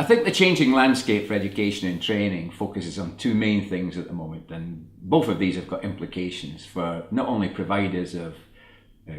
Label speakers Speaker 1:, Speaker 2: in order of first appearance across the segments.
Speaker 1: I think the changing landscape for education and training focuses on two main things at the moment, and both of these have got implications for not only providers of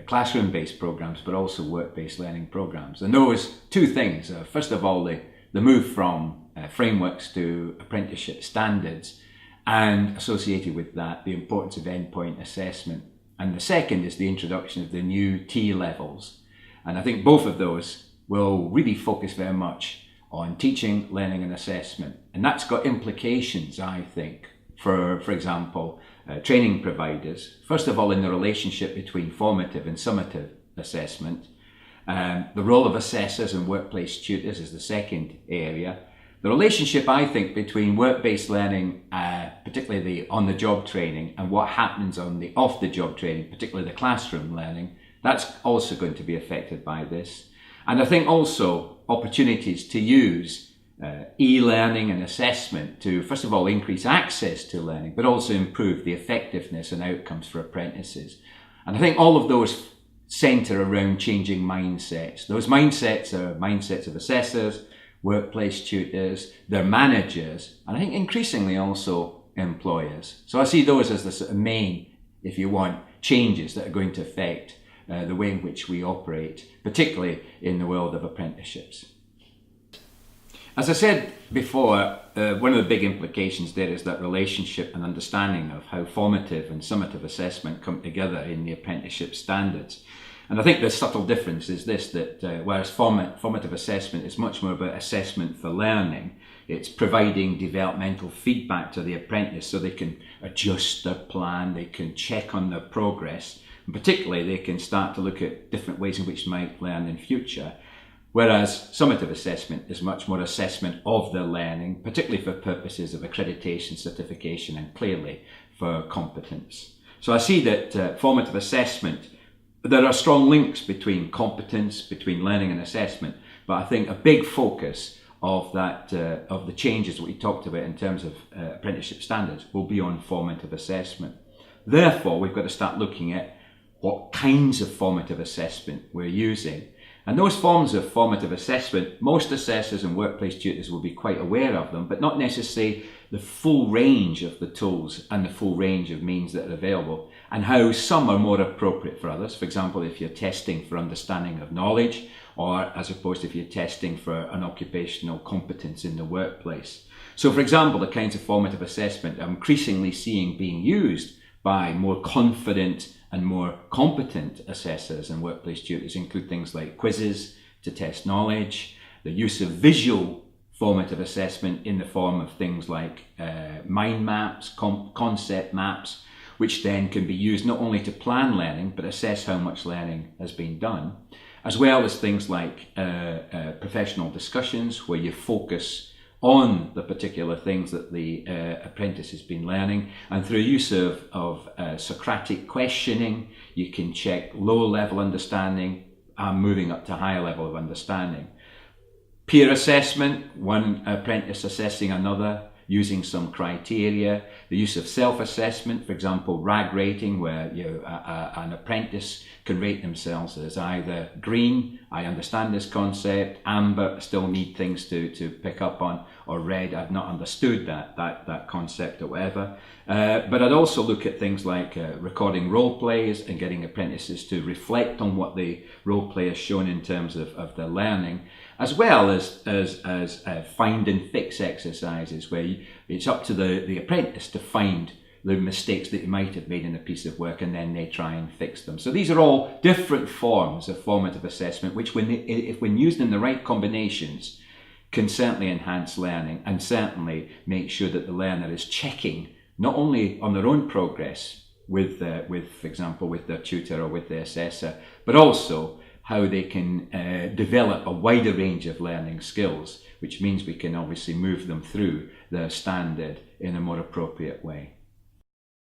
Speaker 1: classroom-based programs but also work-based learning programs. And those two things are, first of all, the move from frameworks to apprenticeship standards, and associated with that, the importance of endpoint assessment. And the second is the introduction of the new T levels. And I think both of those will really focus very much on teaching, learning and assessment. And that's got implications, I think, for example, training providers. First of all, in the relationship between formative and summative assessment. The role of assessors and workplace tutors is the second area. The relationship, I think, between work-based learning, particularly the on-the-job training, and what happens on the off-the-job training, particularly the classroom learning, that's also going to be affected by this. And I think also opportunities to use e-learning and assessment to, first of all, increase access to learning, but also improve the effectiveness and outcomes for apprentices. And I think all of those centre around changing mindsets. Those mindsets are mindsets of assessors, workplace tutors, their managers, and I think increasingly also employers. So I see those as the sort of main, if you want, changes that are going to affect the way in which we operate, particularly in the world of apprenticeships. As I said before, one of the big implications there is that relationship and understanding of how formative and summative assessment come together in the apprenticeship standards. And I think the subtle difference is this, that whereas formative assessment is much more about assessment for learning, it's providing developmental feedback to the apprentice so they can adjust their plan, they can check on their progress, and particularly they can start to look at different ways in which they might learn in future. Whereas summative assessment is much more assessment of their learning, particularly for purposes of accreditation, certification, and clearly for competence. So I see that formative assessment, there are strong links between competence, between learning and assessment, but I think a big focus of that of the changes that we talked about in terms of apprenticeship standards will be on formative assessment. Therefore, we've got to start looking at what kinds of formative assessment we're using. And those forms of formative assessment, most assessors and workplace tutors will be quite aware of them, but not necessarily the full range of the tools and the full range of means that are available, and how some are more appropriate for others. For example, if you're testing for understanding of knowledge, or as opposed to if you're testing for an occupational competence in the workplace. So for example, the kinds of formative assessment I'm increasingly seeing being used by more confident and more competent assessors and workplace tutors include things like quizzes to test knowledge, the use of visual formative assessment in the form of things like mind maps, concept maps, which then can be used not only to plan learning but assess how much learning has been done, as well as things like professional discussions where you focus on the particular things that the apprentice has been learning, and through use of Socratic questioning, you can check low-level understanding and moving up to higher level of understanding. Peer assessment, one apprentice assessing another using some criteria. The use of self-assessment, for example, RAG rating, where an apprentice can rate themselves as either green, I understand this concept, amber, still need things to pick up on, or red, I've not understood that concept or whatever. But I'd also look at things like recording role plays and getting apprentices to reflect on what the role play has shown in terms of their learning, as well as find and fix exercises where it's up to the apprentice to find the mistakes that you might have made in a piece of work and then they try and fix them. So these are all different forms of formative assessment which, when used in the right combinations, can certainly enhance learning and certainly make sure that the learner is checking not only on their own progress with for example, with their tutor or with the assessor, but also how they can develop a wider range of learning skills, which means we can obviously move them through their standard in a more appropriate way.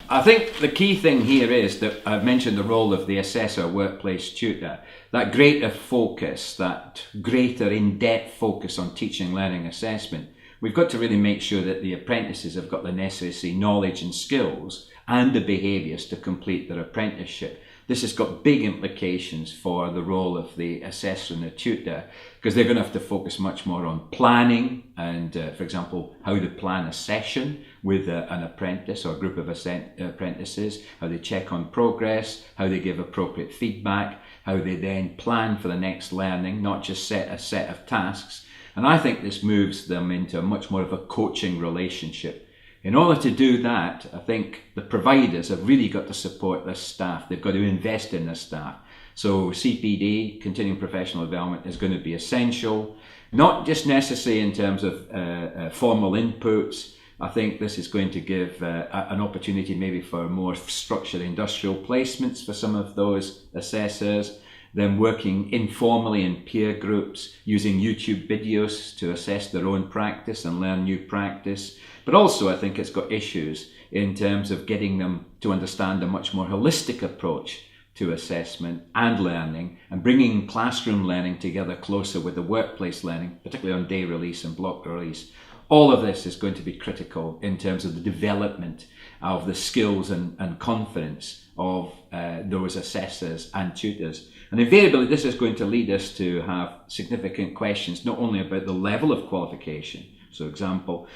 Speaker 1: I think the key thing here is that I've mentioned the role of the assessor, workplace tutor, that greater focus, that greater in-depth focus on teaching, learning, assessment. We've got to really make sure that the apprentices have got the necessary knowledge and skills and the behaviours to complete their apprenticeship. this has got big implications for the role of the assessor and the tutor, because they're going to have to focus much more on planning and, for example, how to plan a session with an apprentice or a group of apprentices, how they check on progress, how they give appropriate feedback, how they then plan for the next learning, not just set a set of tasks. And I think this moves them into much more of a coaching relationship. In order to do that, I think the providers have really got to support their staff. They've got to invest in their staff. So CPD, continuing professional development, is going to be essential, not just necessary in terms of formal inputs. I think this is going to give an opportunity maybe for more structured industrial placements for some of those assessors, them working informally in peer groups, using YouTube videos to assess their own practice and learn new practice. But also I think it's got issues in terms of getting them to understand a much more holistic approach to assessment and learning, and bringing classroom learning together closer with the workplace learning, particularly on day release and block release. All of this is going to be critical in terms of the development of the skills and confidence of those assessors and tutors. And invariably, this is going to lead us to have significant questions, not only about the level of qualification. So example,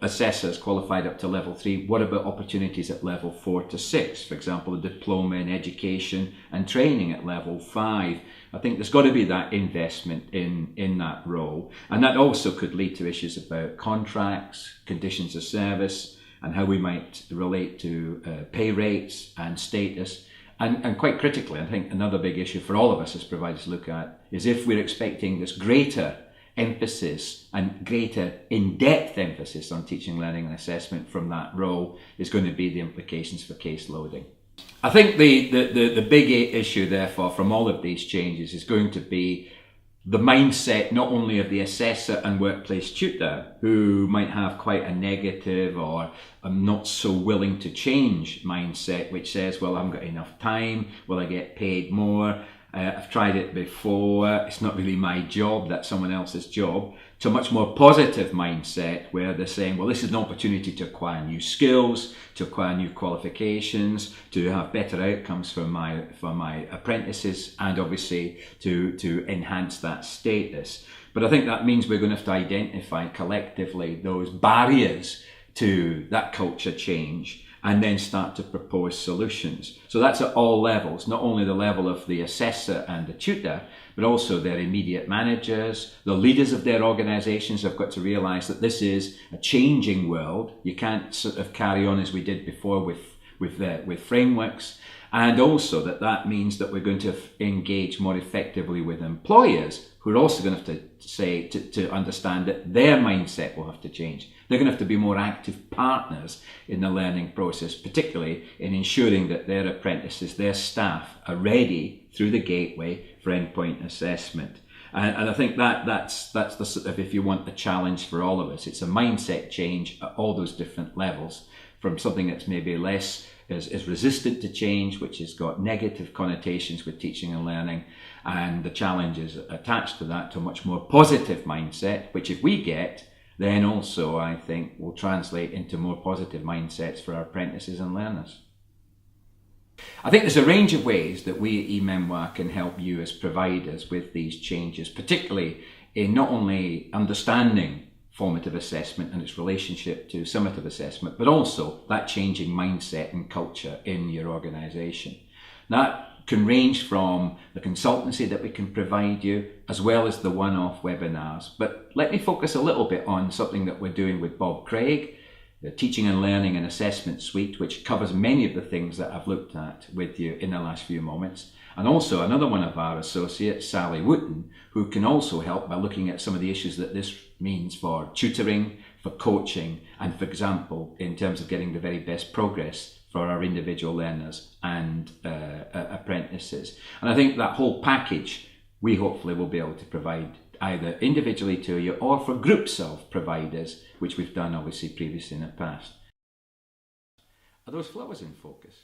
Speaker 1: assessors qualified up to level 3, what about opportunities at level 4 to 6? For example, a diploma in education and training at level 5. I think there's got to be that investment in that role. And that also could lead to issues about contracts, conditions of service, and how we might relate to pay rates and status. And quite critically, I think another big issue for all of us as providers to look at is if we're expecting this greater emphasis and greater in-depth emphasis on teaching, learning and assessment from that role, is going to be the implications for case loading. I think the big issue therefore from all of these changes is going to be the mindset not only of the assessor and workplace tutor, who might have quite a negative or a not so willing to change mindset, which says, well, I haven't got enough time, will I get paid more? I've tried it before, it's not really my job, that's someone else's job, to a much more positive mindset where they're saying, well, this is an opportunity to acquire new skills, to acquire new qualifications, to have better outcomes for my apprentices, and obviously to enhance that status. But I think that means we're going to have to identify collectively those barriers to that culture change, and then start to propose solutions. So that's at all levels, not only the level of the assessor and the tutor, but also their immediate managers, the leaders of their organisations have got to realise that this is a changing world. You can't sort of carry on as we did before with frameworks. And also that means that we're going to engage more effectively with employers, who are also going to have to say, to understand that their mindset will have to change. They're going to have to be more active partners in the learning process, particularly in ensuring that their apprentices, their staff, are ready through the gateway for endpoint assessment. And I think that's the sort of, if you want, the challenge for all of us. It's a mindset change at all those different levels, from something that's maybe less is resistant to change, which has got negative connotations with teaching and learning, and the challenges attached to that, to a much more positive mindset, which if we get, then also I think will translate into more positive mindsets for our apprentices and learners. I think there's a range of ways that we at e-Memoir can help you as providers with these changes, particularly in not only understanding formative assessment and its relationship to summative assessment, but also that changing mindset and culture in your organisation. That can range from the consultancy that we can provide you, as well as the one-off webinars. But let me focus a little bit on something that we're doing with Bob Craig, the Teaching and Learning and Assessment Suite, which covers many of the things that I've looked at with you in the last few moments. And also another one of our associates, Sally Wooten, who can also help by looking at some of the issues that this means for tutoring, for coaching, and for example, in terms of getting the very best progress for our individual learners and apprentices. And I think that whole package we hopefully will be able to provide either individually to you or for groups of providers, which we've done obviously previously in the past. Are those flowers in focus?